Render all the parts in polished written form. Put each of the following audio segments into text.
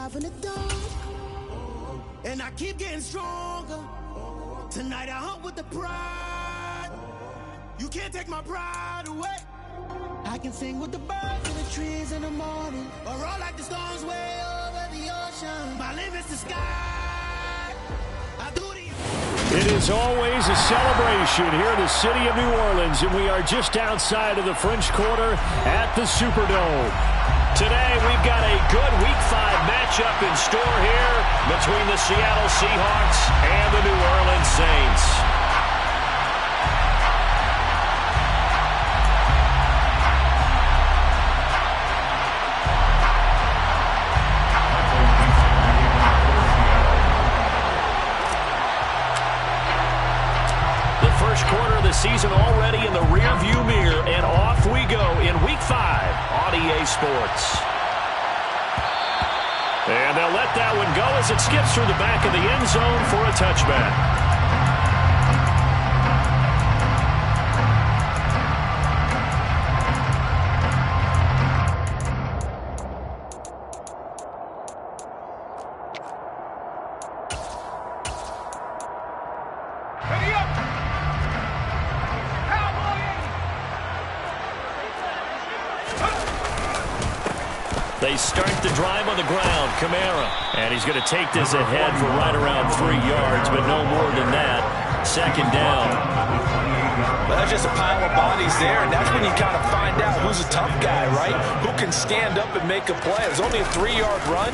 alive in the dark, and I keep getting stronger. Tonight I hunt with the pride. You can't take my pride away. I can sing with the birds and the trees in the morning, or roll like the storms way over the ocean. My limit's the sky. I do the... It is always a celebration here in the city of New Orleans, and we are just outside of the French Quarter at the Superdome. Today, we've got a good Week 5 matchup in store here between the Seattle Seahawks and the New Orleans Saints. First quarter of the season already in the rear-view mirror, and off we go in Week 5 on EA Sports. And they'll let that one go as it skips through the back of the end zone for a touchback. They start the drive on the ground. Kamara. And he's going to take this ahead for right around 3 yards, but no more than that. Second down. Well, that's just a pile of bodies there, and that's when you kind of find out who's a tough guy, right? Who can stand up and make a play. It was only a 3-yard run,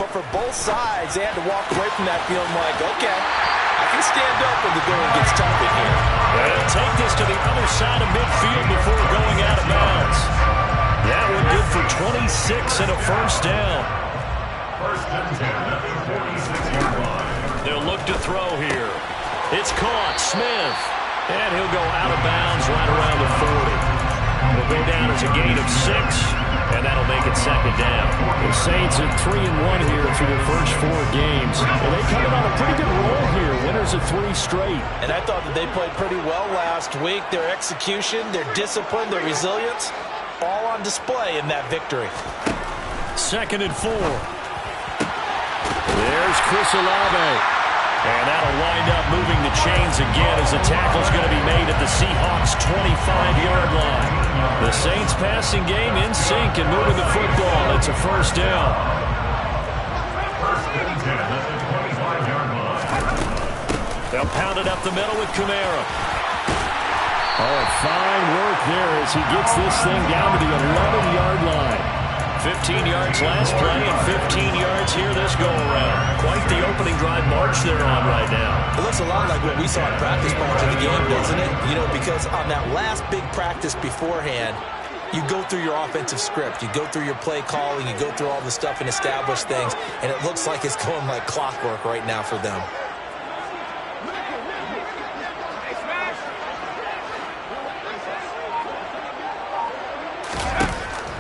but for both sides, they had to walk away from that feeling like, okay, I can stand up when the going gets tough in here. They'll take this to the other side of midfield before going out of bounds. That one good for 26 and a first down. First and 10, 46-yard line. They'll look to throw here. It's caught. Smith. And he'll go out of bounds right around the 40. It'll go down as a gain of 6, and that'll make it second down. The Saints are 3-1 here through their first 4 games. And they come in on a pretty good roll here. Winners of 3 straight. And I thought that they played pretty well last week. Their execution, their discipline, their resilience, all on display in that victory. Second and 4. There's Chris Olave. And that'll wind up moving the chains again as the tackle's going to be made at the Seahawks' 25-yard line. The Saints passing game in sync and moving the football. It's a first down. First and 10 at the 25-yard line. They'll pound it up the middle with Kamara. Oh, fine work there as he gets this thing down to the 11-yard line. 15 yards last play and 15 yards here this go-around. Quite the opening drive march they're on right now. It looks a lot like what we saw in practice parts of the game, doesn't it? You know, because on that last big practice beforehand, you go through your offensive script. You go through your play calling. You go through all the stuff and establish things. And it looks like it's going like clockwork right now for them.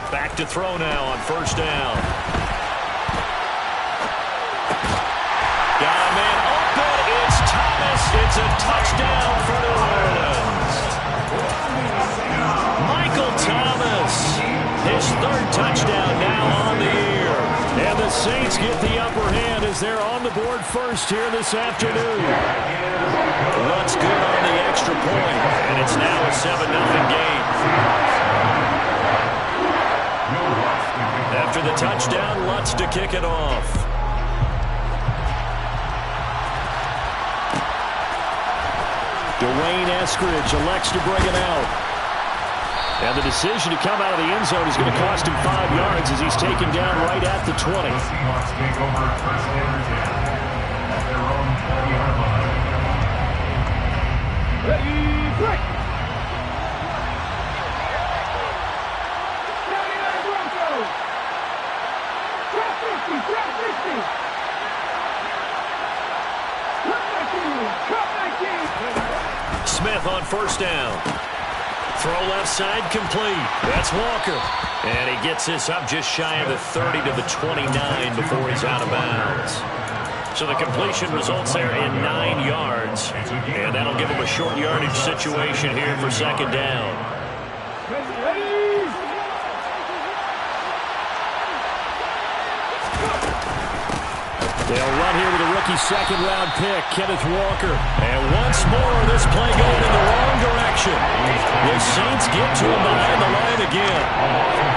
Back to throw now on first down. Got a man open. It's Thomas. It's a touchdown for New Orleans. Michael Thomas. His 3rd touchdown now on the year. And the Saints get the upper hand as they're on the board first here this afternoon. Lutz good on the extra point. And it's now a 7-0 game. After the touchdown, Lutz to kick it off. Dwayne Eskridge elects to bring it out. And the decision to come out of the end zone is going to cost him 5 yards as he's taken down right at the 20. Seahawks take over first and 10 at their own 20-yard line. Ready, break! Smith on first down. Throw left side complete. That's Walker. And he gets this up just shy of the 30 to the 29 before he's out of bounds. So the completion results there in 9 yards. And that'll give him a short yardage situation here for second down. They'll run here with a rookie second-round pick, Kenneth Walker. And once more, this play going in the wrong direction. The Saints get to him behind the line again.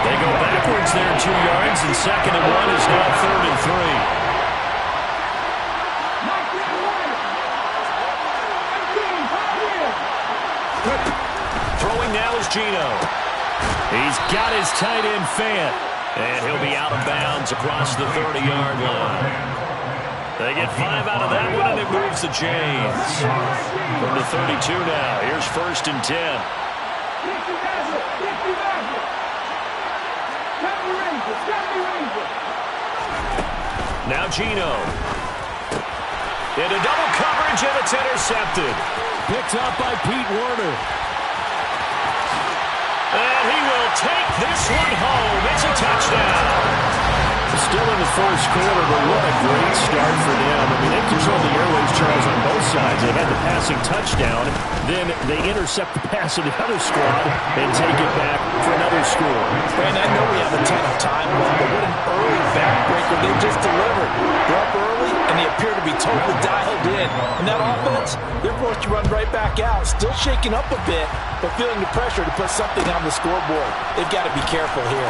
They go backwards there 2 yards, and 2nd and 1 is now 3rd and 3. Throwing now is Geno. He's got his tight end Fant, and he'll be out of bounds across the 30-yard line. They get 5 out of that one, and it moves the chains. From the 32 now, here's 1st and 10. Now Geno. Into double coverage, and it's intercepted. Picked up by Pete Werner. And he will take this one home. It's a touchdown. Still in the first quarter, but what a great start for them. I mean, they control the airways, Charles, on both sides. They've had the passing touchdown. Then they intercept the pass of the other squad and take it back for another score. Brandon, I know we have a ton of time left, but what an early backbreaker they just delivered. They're up early, and they appear to be totally dialed in. And that offense, they're forced to run right back out. Still shaking up a bit, but feeling the pressure to put something on the scoreboard. They've got to be careful here.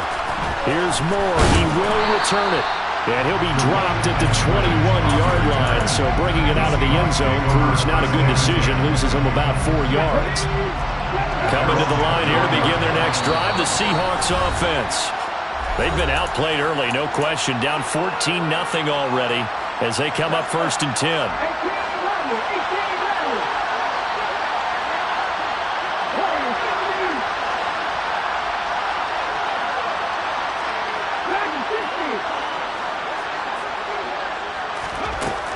Here's Moore. He will return it. And he'll be dropped at the 21-yard line. So bringing it out of the end zone proves not a good decision. Loses him about 4 yards. Coming to the line here to begin their next drive, the Seahawks offense. They've been outplayed early, no question. Down 14-0 already as they come up 1st and 10.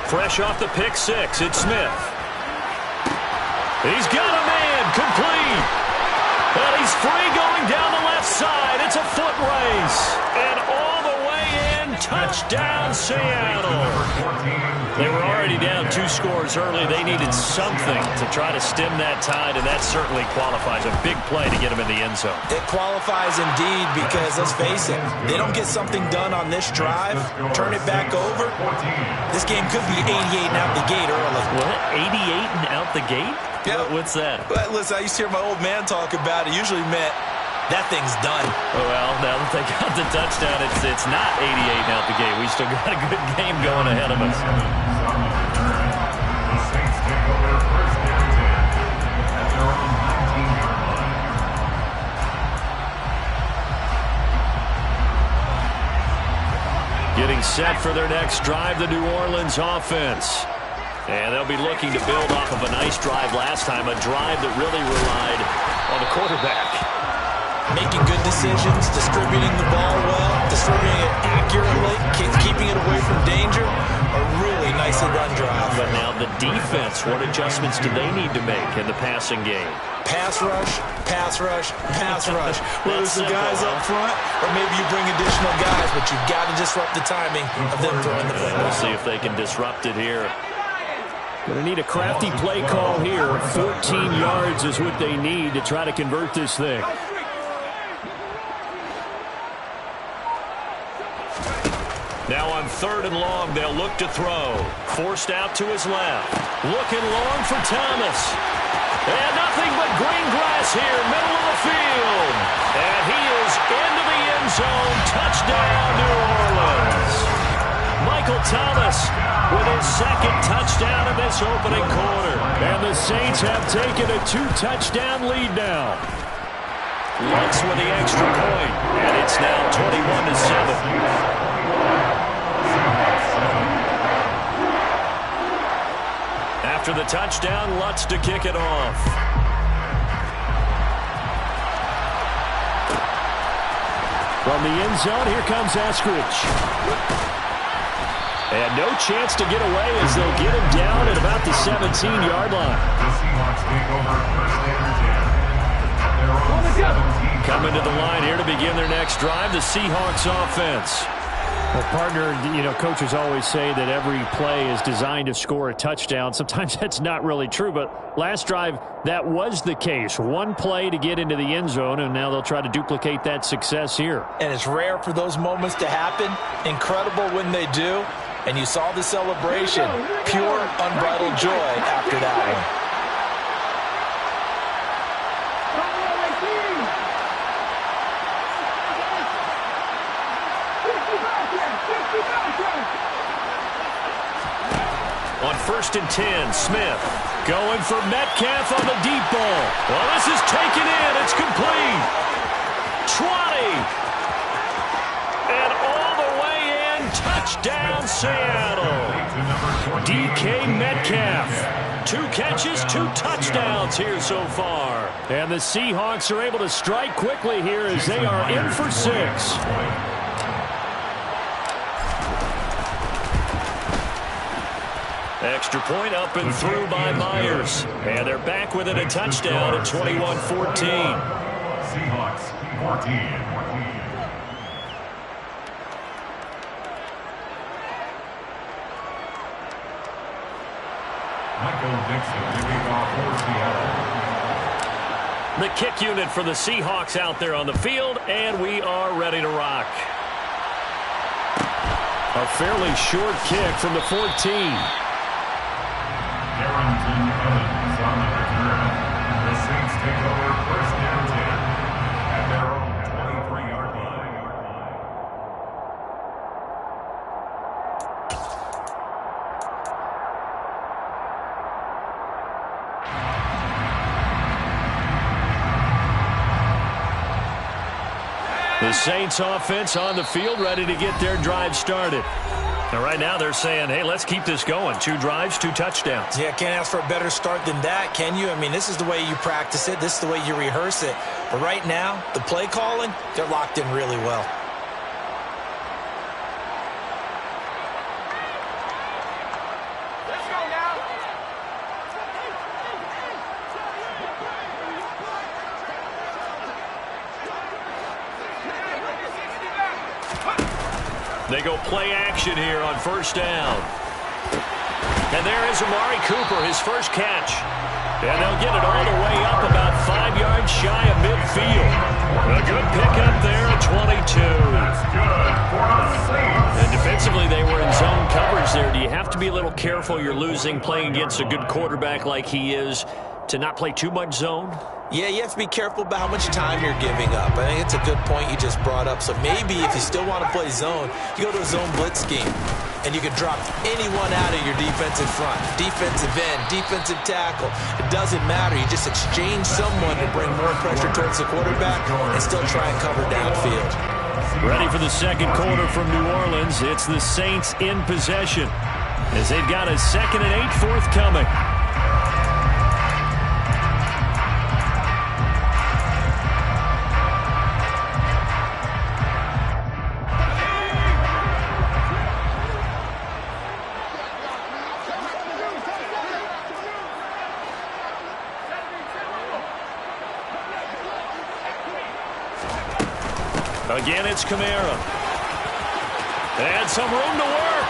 Fresh off the pick six, it's Smith. He's got a man, complete. And he's free going down the left side. It's a foot race. And all the way in, touchdown Seattle. They were already down 2 scores early. They needed something to try to stem that tide, and that certainly qualifies. A big play to get them in the end zone. It qualifies indeed because, let's face it, they don't get something done on this drive, turn it back over. This game could be 88 and out the gate early. What? 88 and out the gate? Yeah. What's that? Well, listen, I used to hear my old man talk about it. Usually meant that thing's done. Well, now that they got the touchdown, it's not 88 and out the gate. We still got a good game going ahead of us. The Saints take over 1st and 10 at their own 19-yard line. Getting set for their next drive, the New Orleans offense. And they'll be looking to build off of a nice drive last time, a drive that really relied on the quarterback. Making good decisions, distributing the ball well, distributing it accurately, keeping it away from danger. A really nicely run drive. But now the defense, what adjustments do they need to make in the passing game? Pass rush, pass rush, pass rush. Whether it's the guys up front or maybe you bring additional guys, but you've got to disrupt the timing of them throwing the football. We'll see if they can disrupt it here. Going to need a crafty play call here. 14 yards is what they need to try to convert this thing. Now on 3rd and long, they'll look to throw. Forced out to his left. Looking long for Thomas. And nothing but green grass here, middle of the field. And he is into the end zone. Touchdown, New Orleans. Michael Thomas with his 2nd touchdown in this opening quarter. And the Saints have taken a 2-touchdown lead now. Lutz with the extra point. And it's now 21-7. After the touchdown, Lutz to kick it off. From the end zone, here comes Eskridge. And no chance to get away as they'll get him down at about the 17-yard line. The Seahawks take over 1st and 10 at their own 17. Coming to the line here to begin their next drive, the Seahawks offense. Well, partner, you know, coaches always say that every play is designed to score a touchdown. Sometimes that's not really true, but last drive, that was the case. One play to get into the end zone, and now they'll try to duplicate that success here. And it's rare for those moments to happen. Incredible when they do. And you saw the celebration. Pure, unbridled joy after that one. On 1st and 10, Smith going for Metcalf on the deep ball. Well, this is taken in. It's complete. 20. And all the way in. Touchdown, Seattle. DK Metcalf. 2 catches, 2 touchdowns here so far. And the Seahawks are able to strike quickly here as they are in for 6. Extra point up and through by Myers. And they're back within a touchdown at 21-14. Seahawks 14. Michael Dixon giving off for Seattle. The kick unit for the Seahawks out there on the field, and we are ready to rock. A fairly short kick from the 14. Harrington Evans on the return. The Saints take over 1st and 10 at their own 23-yard line. The Saints offense on the field ready to get their drive started. And right now they're saying, hey, let's keep this going. 2 drives, 2 touchdowns. Yeah, can't ask for a better start than that, can you? I mean, this is the way you practice it. This is the way you rehearse it. But right now, the play calling, they're locked in really well. They go play action here on 1st down. And there is Amari Cooper, his first catch. And they'll get it all the way up about 5 yards shy of midfield. A good pickup there at 22. That's good for the Saints. And defensively, they were in zone coverage there. Do you have to be a little careful? You're losing, playing against a good quarterback like he is, to not play too much zone? Yeah, you have to be careful about how much time you're giving up. I think it's a good point you just brought up. So maybe if you still want to play zone, you go to a zone blitz scheme. And you can drop anyone out of your defensive front. Defensive end, defensive tackle. It doesn't matter. You just exchange someone to bring more pressure towards the quarterback and still try and cover downfield. Ready for the second quarter from New Orleans. It's the Saints in possession as they've got a 2nd and 8 forthcoming. Again, it's Kamara. And some room to work.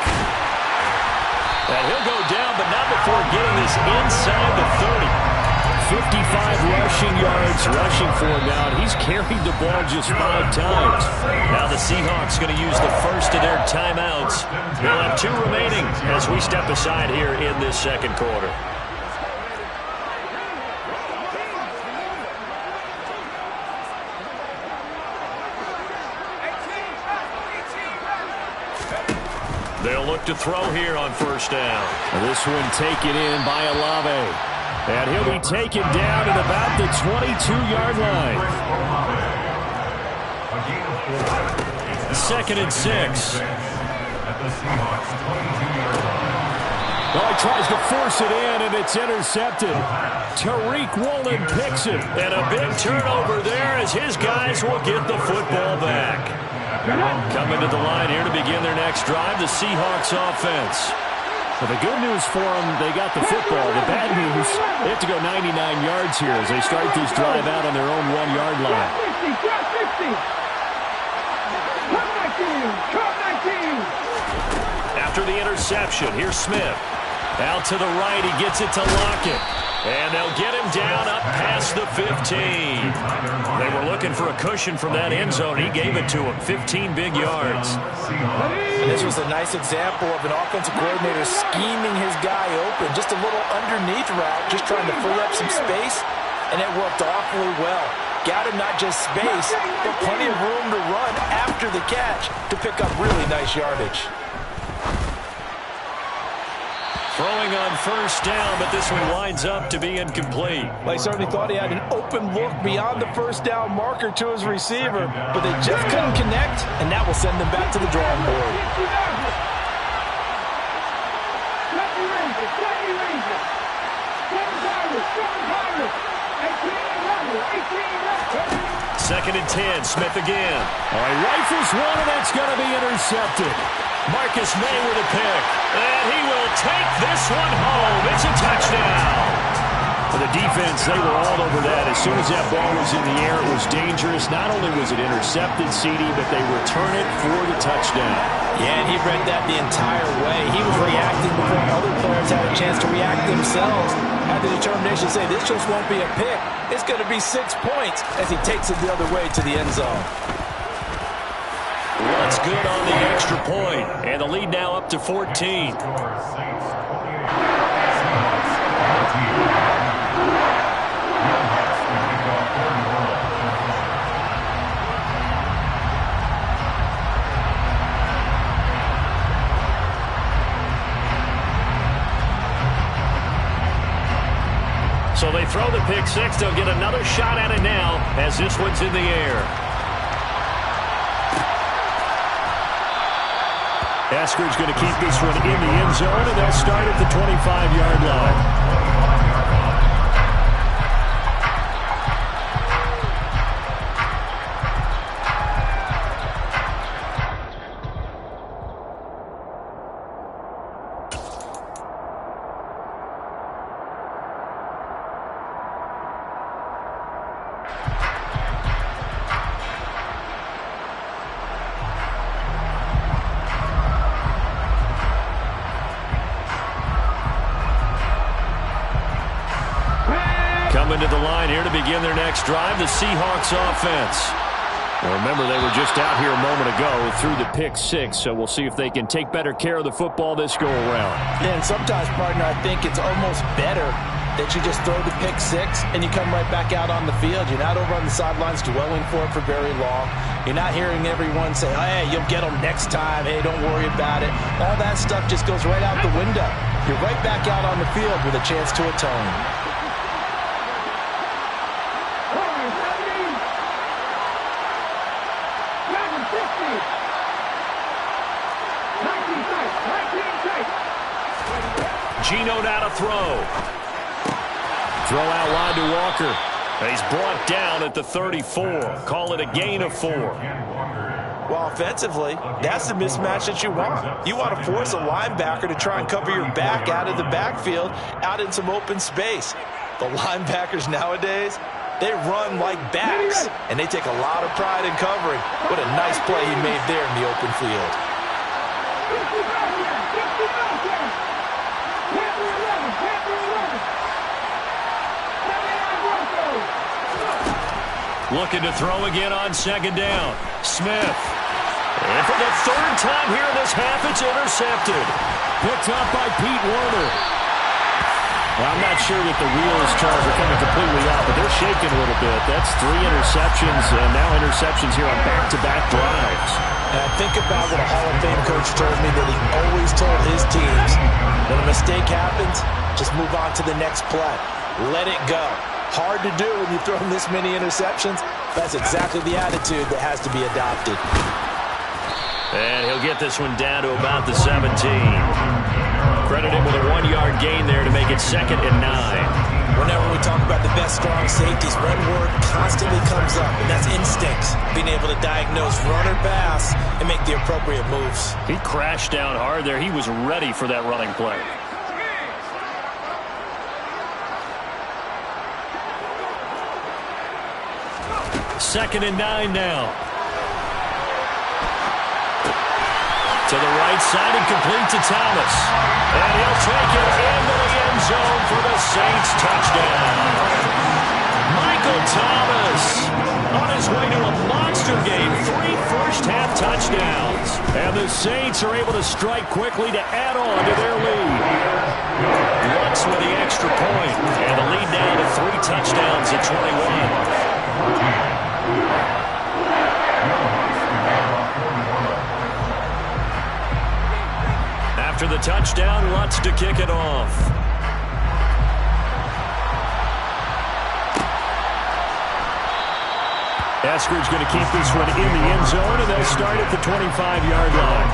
And he'll go down, but not before getting this inside the 30. 55 rushing yards rushing for him now, and he's carried the ball just 5 times. Now the Seahawks going to use the first of their timeouts. They'll have 2 remaining as we step aside here in this second quarter. They'll look to throw here on 1st down. And this one taken in by Olave. And he'll be taken down at about the 22-yard line. 2nd and 6. Well, he tries to force it in, and it's intercepted. Tariq Woolen picks it. And a big turnover there as his guys will get the football back. Coming to the line here to begin their next drive, the Seahawks offense. Well, the good news for them, they got the football. The bad news, they have to go 99 yards here as they start this drive out on their own 1-yard line. After the interception, here's Smith. Out to the right, he gets it to Lockett. And they'll get him down up past the 15. They were looking for a cushion from that end zone. He gave it to him, 15 big yards. And this was a nice example of an offensive coordinator scheming his guy open. Just a little underneath route, just trying to free up some space, and it worked awfully well. Got him not just space, but plenty of room to run after the catch to pick up really nice yardage. Throwing on first down, but this one winds up to be incomplete. Well, he certainly thought he had an open look beyond the first down marker to his receiver, but they just couldn't connect, and that will send them back to the drawing board. Second and 10, Smith again. All right, rifles one, and that's going to be intercepted. Marcus May with a pick, and he will take this one home. It's a touchdown. For the defense, they were all over that. As soon as that ball was in the air, it was dangerous. Not only was it intercepted, CD, but they return it for the touchdown. Yeah, and he read that the entire way. He was reacting before other players had a chance to react themselves. Had the determination to say, this just won't be a pick. It's going to be 6 points as he takes it the other way to the end zone. What's good on the extra point, and the lead now up to 14. So they throw the pick six. They'll get another shot at it now as this one's in the air. Esker's going to keep this one in the end zone, and they'll start at the 25-yard line. Coming to the line here to begin their next drive, the Seahawks offense. Now remember, they were just out here a moment ago through the pick six, so we'll see if they can take better care of the football this go-around. Yeah, and sometimes, partner, I think it's almost better that you just throw the pick six and you come right back out on the field. You're not over on the sidelines dwelling for it for very long. You're not hearing everyone say, oh, hey, you'll get them next time. Hey, don't worry about it. All that stuff just goes right out the window. You're right back out on the field with a chance to atone. Gino now to throw. Throw out line to Walker. He's brought down at the 34. Call it a gain of 4. Well, offensively, that's the mismatch that you want. You want to force a linebacker to try and cover your back out of the backfield, out in some open space. The linebackers nowadays, they run like backs, and they take a lot of pride in covering. What a nice play he made there in the open field. Looking to throw again on second down. Smith. And for the third time here in this half, it's intercepted. Picked up by Pete Werner. Well, I'm not sure that the wheels, Charles, are coming completely off, but they're shaking a little bit. That's 3 interceptions, and now interceptions here on back-to-back drives. And I think about what a Hall of Fame coach told me that he always told his teams, when a mistake happens, just move on to the next play. Let it go. Hard to do when you've thrown this many interceptions. That's exactly the attitude that has to be adopted. And he'll get this one down to about the 17. Credit him with a 1-yard gain there to make it 2nd and 9. Whenever we talk about the best strong safeties, one word constantly comes up, and that's instincts. Being able to diagnose run or pass and make the appropriate moves. He crashed down hard there. He was ready for that running play. Second and 9 now. To the right right side and complete to Thomas. And he'll take it into the end zone for the Saints touchdown. Michael Thomas on his way to a monster game. 3 first-half touchdowns. And the Saints are able to strike quickly to add on to their lead. Lutz with the extra point. And the lead now to 3 touchdowns at 21. After the touchdown, Lutz to kick it off. Eskridge going to keep this one in the end zone, and they'll start at the 25-yard line.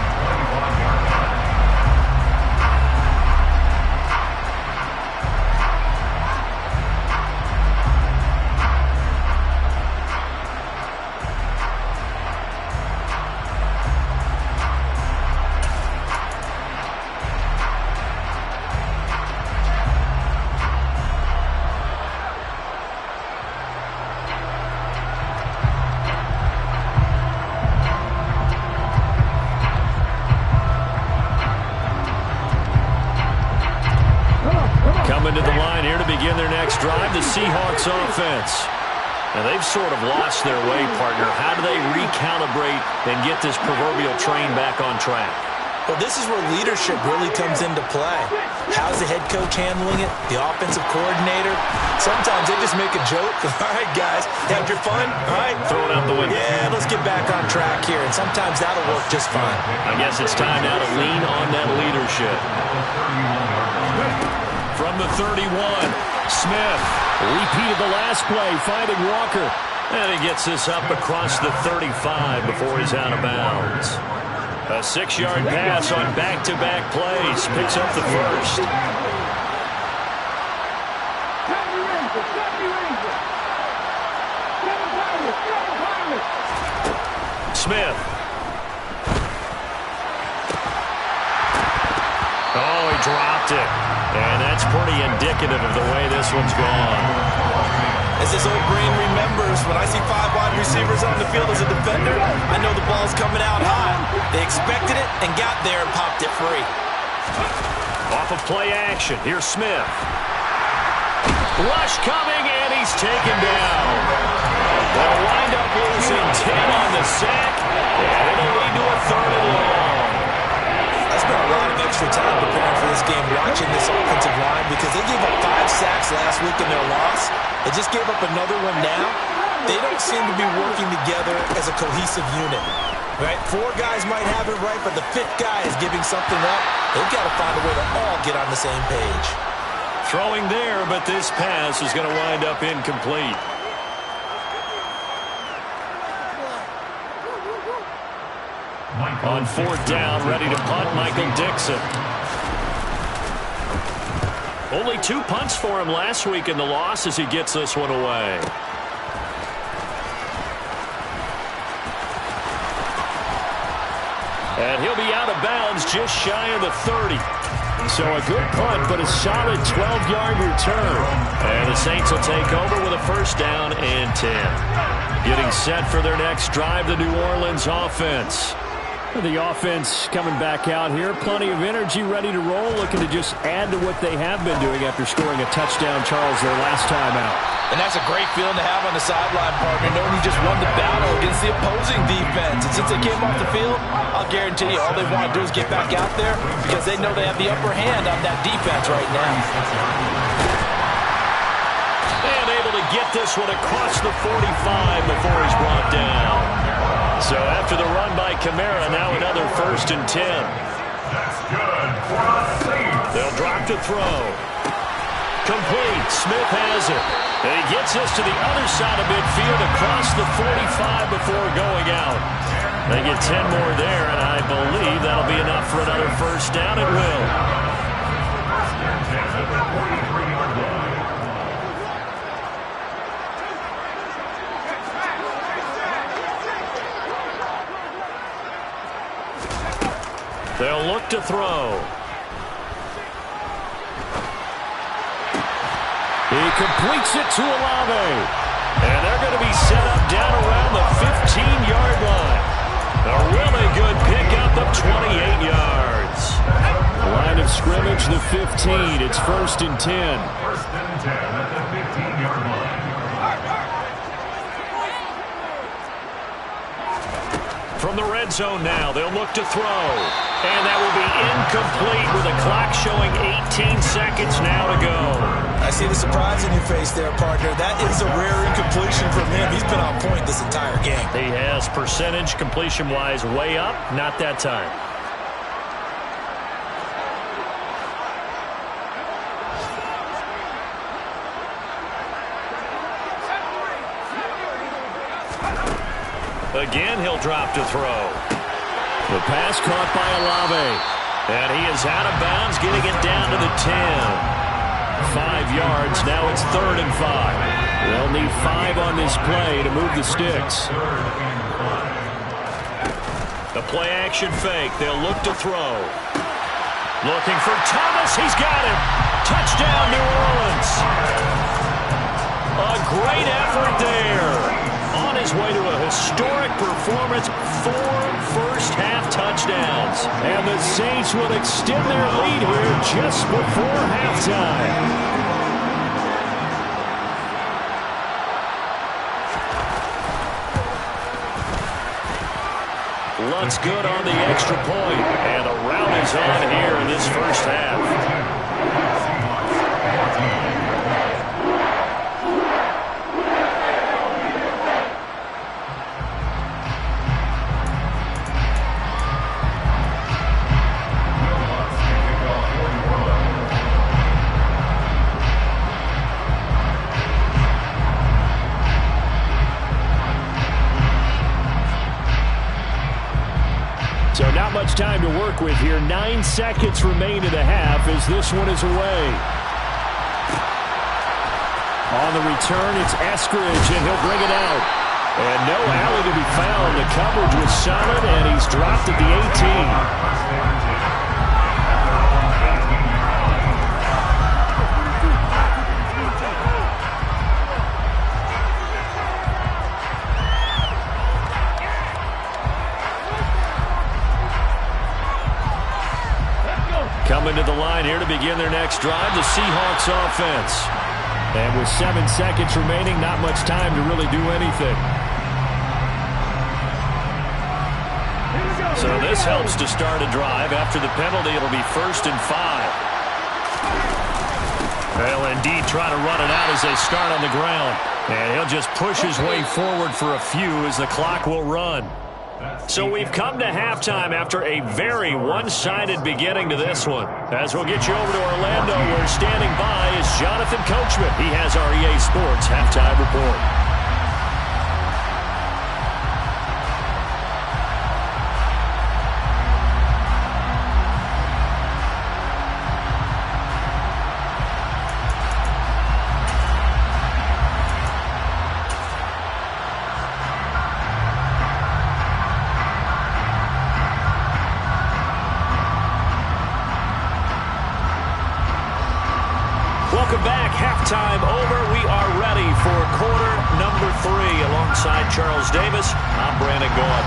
Coming to the line here to begin their next drive, the Seahawks offense. And they've sort of lost their way, partner. How do they recalibrate and get this proverbial train back on track? Well, this is where leadership really comes into play. How's the head coach handling it? The offensive coordinator? Sometimes they just make a joke. All right, guys, had your fun? All right. Throw it out the window. Yeah, let's get back on track here. And sometimes that'll work just fine. I guess it's time now to lean on that leadership. From the 31, Smith repeated the last play, finding Walker. And he gets this up across the 35 before he's out of bounds. A 6-yard pass on back-to-back plays. Picks up the first. Smith. Oh, he dropped it. And that's pretty indicative of the way this one's gone. As his old brain remembers, when I see 5 wide receivers on the field as a defender, I know the ball's coming out high. They expected it and got there and popped it free. Off of play action, here's Smith. Rush coming, and he's taken down. They'll wind up losing 10 on the sack, and it'll lead to a 3rd and long. I spent a lot of extra time preparing for this game watching this offensive line because they gave up 5 sacks last week in their loss. They just gave up another one now. They don't seem to be working together as a cohesive unit. Right? 4 guys might have it right, but the 5th guy is giving something up. They've got to find a way to all get on the same page. Throwing there, but this pass is going to wind up incomplete. On 4th down, ready to punt, Michael Dixon. Only 2 punts for him last week in the loss as he gets this one away. And he'll be out of bounds just shy of the 30. So a good punt, but a solid 12-yard return. And the Saints will take over with a 1st down and 10. Getting set for their next drive, the New Orleans offense. The offense coming back out here. Plenty of energy, ready to roll, looking to just add to what they have been doing after scoring a touchdown, Charles, their last time out. And that's a great feeling to have on the sideline, partner, knowing you just won the battle against the opposing defense. And since they came off the field, I'll guarantee you all they want to do is get back out there because they know they have the upper hand on that defense right now. And able to get this one across the 45 before he's brought down. So after the run by Kamara, now another 1st and 10. That's good for the Saints. They'll drop to throw. Complete. Smith has it. And he gets this to the other side of midfield across the 45 before going out. They get 10 more there, and I believe that'll be enough for another 1st down. It will. They'll look to throw. He completes it to Olave. And they're going to be set up down around the 15-yard line. A really good pickup of 28 yards. scrimmage, the 15. It's 1st and 10. 1st and 10 at the 15-yard line. From the red zone now, they'll look to throw. And that will be incomplete with a clock showing 18 seconds now to go. I see the surprise in your face there, partner. That is a rare incompletion from him. He's been on point this entire game. He has percentage completion-wise way up, not that time. Again, he'll drop to throw. The pass caught by Olave. And he is out of bounds, getting it down to the 10. 5 yards. Now it's 3rd and 5. They'll need 5 on this play to move the sticks. The play action fake. They'll look to throw. Looking for Thomas. He's got him. Touchdown, New Orleans. A great effort there. On his way to a historic performance, 4 first-half touchdowns. And the Saints will extend their lead here just before halftime. Lunt's good on the extra point, and a rout is on here in this first half. So not much time to work with here. 9 seconds remain in the half as this one is away. On the return, it's Eskridge, and he'll bring it out. And no alley to be found. The coverage was solid, and he's dropped at the 18. Coming to the line here to begin their next drive, the Seahawks offense. And with 7 seconds remaining, not much time to really do anything. So this helps to start a drive. After the penalty, it'll be 1st and 5. They'll indeed try to run it out as they start on the ground. And he'll just push his way forward for a few as the clock will run. So we've come to halftime after a very one-sided beginning to this one. As we'll get you over to Orlando, where standing by is Jonathan Coachman. He has our EA Sports Halftime Report. Welcome back. Halftime over. We are ready for quarter number 3. Alongside Charles Davis, I'm Brandon Gaud.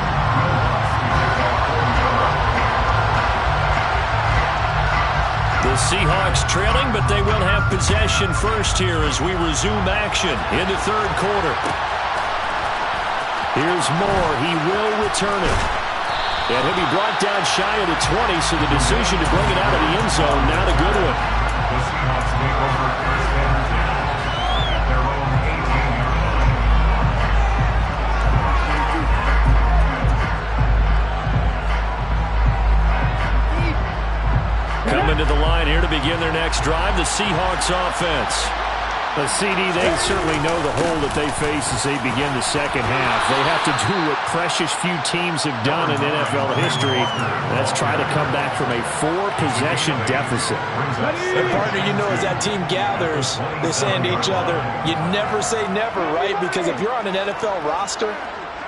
The Seahawks trailing, but they will have possession first here as we resume action in the 3rd quarter. Here's Moore. He will return it. And he'll be brought down shy of the 20, so the decision to bring it out of the end zone, not a good one. The Seahawks take over 1st and 10 at their own 18-yard line. Coming to the line here to begin their next drive, the Seahawks offense. The CD, they certainly know the hole that they face as they begin the second half. They have to do what precious few teams have done in NFL history. That's try to come back from a 4-possession deficit. And partner, you know, as that team gathers, they're saying to each other, you never say never, right? Because if you're on an NFL roster,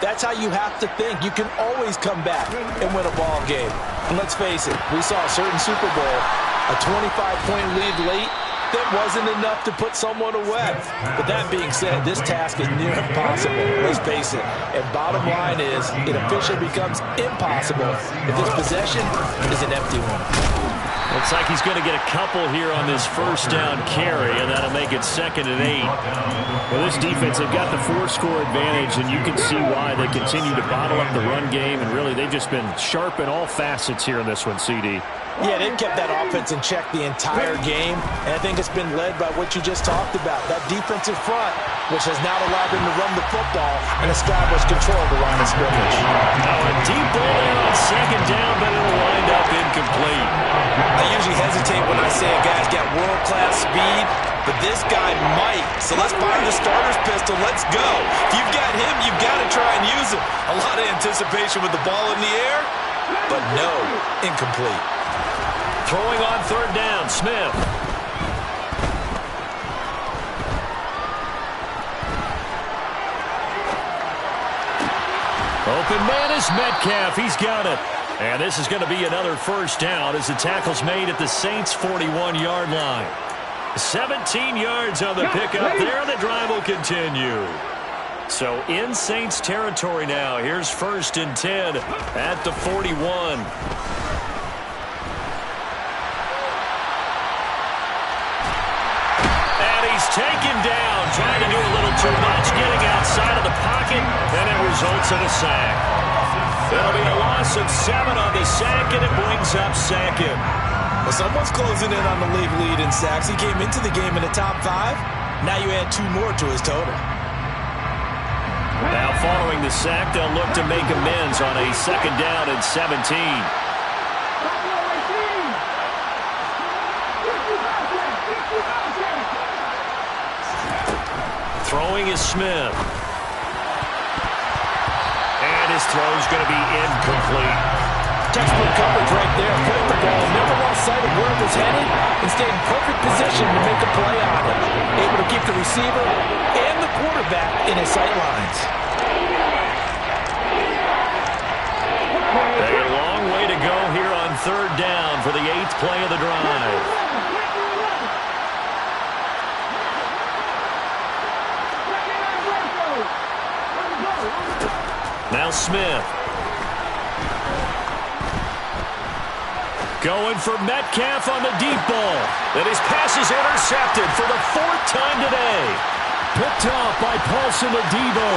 that's how you have to think. You can always come back and win a ball game. And let's face it, we saw a certain Super Bowl, a 25-point lead late. That wasn't enough to put someone away. But that being said, this task is near impossible. Let's face it. And bottom line is, it officially becomes impossible if this possession is an empty one. Looks like he's going to get a couple here on this first down carry, and that'll make it 2nd and 8. Well, this defense, they've got the 4-score advantage, and you can see why they continue to bottle up the run game, and really they've just been sharp in all facets here in this one, CD. Yeah, they've kept that offense in check the entire game, and I think it's been led by what you just talked about, that defensive front, which has now allowed them to run the football and establish control of the line of scrimmage. Now a deep ball there on 2nd down, but it'll wind up incomplete. I usually hesitate when I say a guy's got world-class speed, but this guy might. So let's fire the starter's pistol. Let's go. If you've got him, you've got to try and use him. A lot of anticipation with the ball in the air, but no, incomplete. Throwing on 3rd down, Smith. Open man is Metcalf. He's got it. And this is going to be another first down as the tackle's made at the Saints' 41-yard line. 17 yards on the pickup there. The drive will continue. So in Saints territory now. Here's 1st and 10 at the 41. Taken down, trying to do a little too much, getting outside of the pocket, and it results in a sack. There'll be a loss of 7 on the sack, and it brings up 2nd. Well, someone's closing in on the league lead in sacks. He came into the game in the top 5. Now you add 2 more to his total. Now following the sack, they'll look to make amends on a 2nd down and 17. Throwing is Smith. And his throw's going to be incomplete. Textbook coverage right there. Put the ball, never lost sight of where it was headed, and stayed in perfect position to make a play on it. Able to keep the receiver and the quarterback in his sight lines. A long way to go here on 3rd down for the 8th play of the drive. Now Smith. Going for Metcalf on the deep ball. And his pass is intercepted for the 4th time today. Picked off by Paulson Adebo.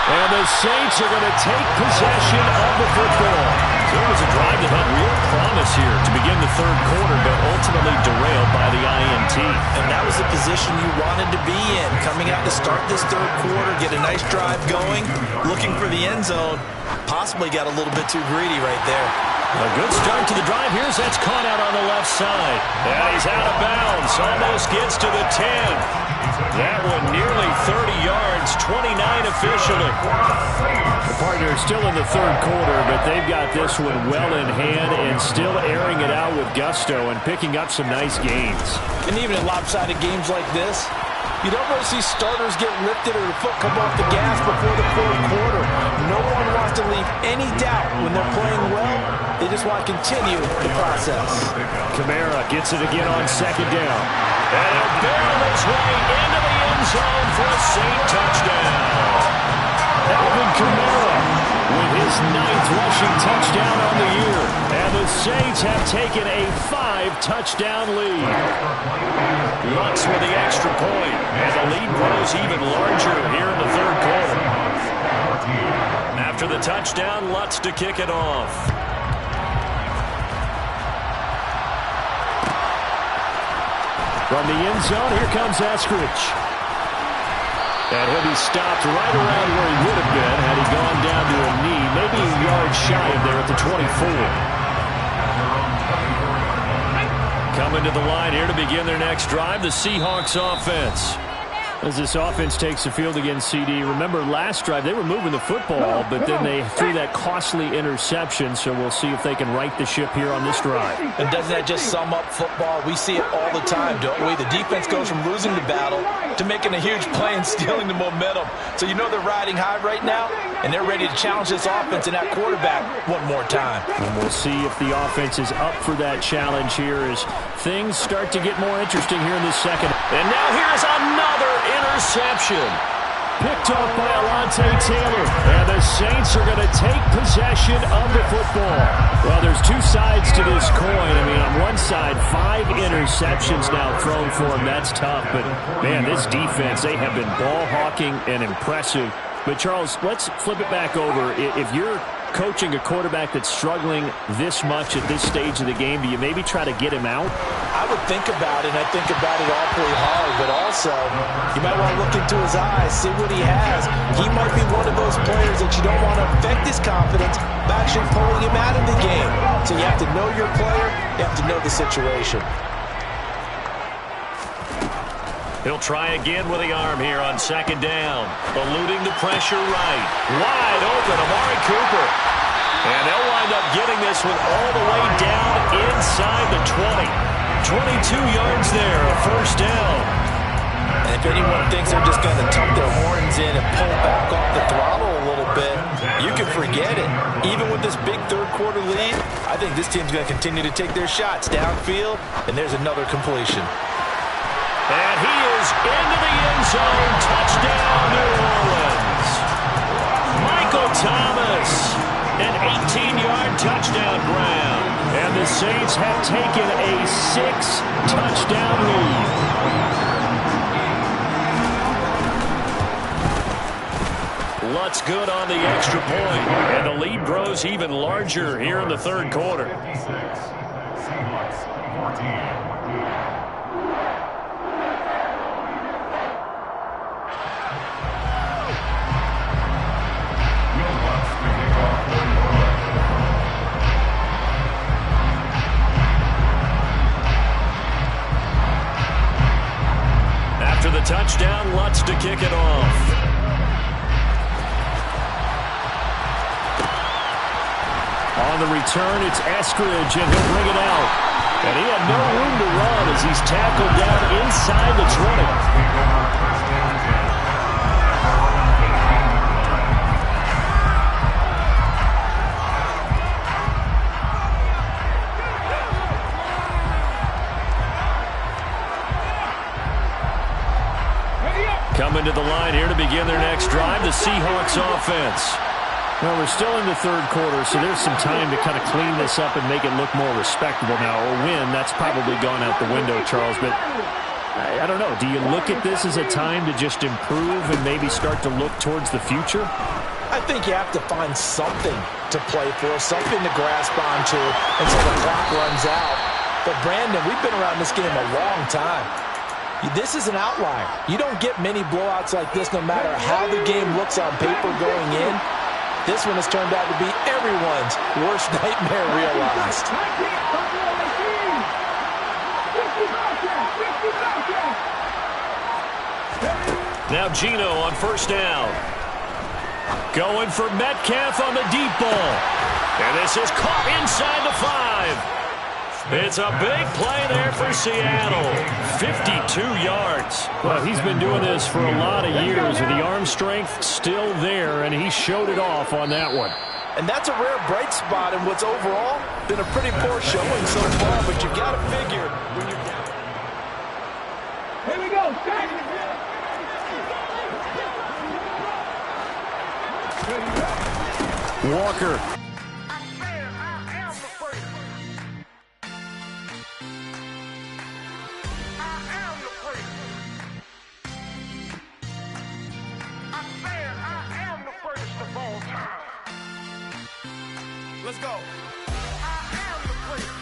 And the Saints are going to take possession of the football. So it was a drive that had real promise here to begin the 3rd quarter, but ultimately derailed by the INT. And that was the position you wanted to be in. Coming out to start this 3rd quarter, get a nice drive going, looking for the end zone. Possibly got a little bit too greedy right there. A good start to the drive. Here's that's caught out on the left side. And he's out of bounds. Almost gets to the 10. That one nearly 30 yards, 29 officially. The partner is still in the 3rd quarter, but they've got this one well in hand and still airing it out with gusto and picking up some nice gains. And even in lopsided games like this, you don't really see starters get lifted or the foot come off the gas before the 4th quarter. No one wants to leave any doubt when they're playing well. They just want to continue the process. Kamara gets it again on 2nd down. And he'll barrel his way into the end zone for a Saint touchdown. Alvin Kamara with his 9th rushing touchdown on the year. And the Saints have taken a 5-touchdown lead. Lutz with the extra point, and the lead grows even larger here in the 3rd quarter. After the touchdown, Lutz to kick it off. From the end zone, here comes Eskridge. And he'll be stopped right around where he would have been had he gone down to a knee, maybe a yard shy of there at the 24. Coming to the line here to begin their next drive, the Seahawks offense. As this offense takes the field against CD, remember last drive they were moving the football, but then they threw that costly interception, so we'll see if they can right the ship here on this drive. And doesn't that just sum up football? We see it all the time, don't we? The defense goes from losing the battle to making a huge play and stealing the momentum. So you know they're riding high right now, and they're ready to challenge this offense and that quarterback one more time. And we'll see if the offense is up for that challenge here as things start to get more interesting here in this second. And now here's another interception. Picked off by Alontae Taylor. And the Saints are going to take possession of the football. Well, there's two sides to this coin. I mean, on one side, 5 interceptions now thrown for him. That's tough. But, man, this defense, they have been ball hawking and impressive. But, Charles, let's flip it back over. If you're coaching a quarterback that's struggling this much at this stage of the game, do you maybe try to get him out? I would think about it, and I think about it awfully hard, but also you might want to look into his eyes, see what he has. He might be one of those players that you don't want to affect his confidence by actually pulling him out of the game. So you have to know your player, you have to know the situation. He'll try again with the arm here on second down. Eluding the pressure right. Wide open, Amari Cooper. And they'll wind up getting this one all the way down inside the 20. 22 yards there, a first down. And if anyone thinks they're just going to tuck their horns in and pull back off the throttle a little bit, you can forget it. Even with this big third-quarter lead, I think this team's going to continue to take their shots downfield, and there's another completion. And he is into the end zone. Touchdown, New Orleans. Michael Thomas, an 18-yard touchdown grab. And the Saints have taken a 6-touchdown lead. Lutz good on the extra point. And the lead grows even larger here in the third quarter. Seahawks 14. After the touchdown, Lutz to kick it off. On the return, it's Eskridge, and he'll bring it out. And he had no room to run as he's tackled down inside the 20. Coming to the line here to begin their next drive, the Seahawks offense. Well, we're still in the third quarter, so there's some time to kind of clean this up and make it look more respectable now. A win, that's probably gone out the window, Charles. But I don't know. Do you look at this as a time to just improve and maybe start to look towards the future? I think you have to find something to play for, something to grasp onto until the clock runs out. But, Brandon, we've been around this game a long time. This is an outlier. You don't get many blowouts like this no matter how the game looks on paper going in. This one has turned out to be everyone's worst nightmare realized. Now Geno on first down. Going for Metcalf on the deep ball. And this is caught inside the 5. It's a big play there for Seattle. 52 yards. Well, he's been doing this for a lot of years, and the arm strength still there, and he showed it off on that one. And that's a rare bright spot in what's overall been a pretty poor showing so far, but you've got to figure when you're down. Here we go. Walker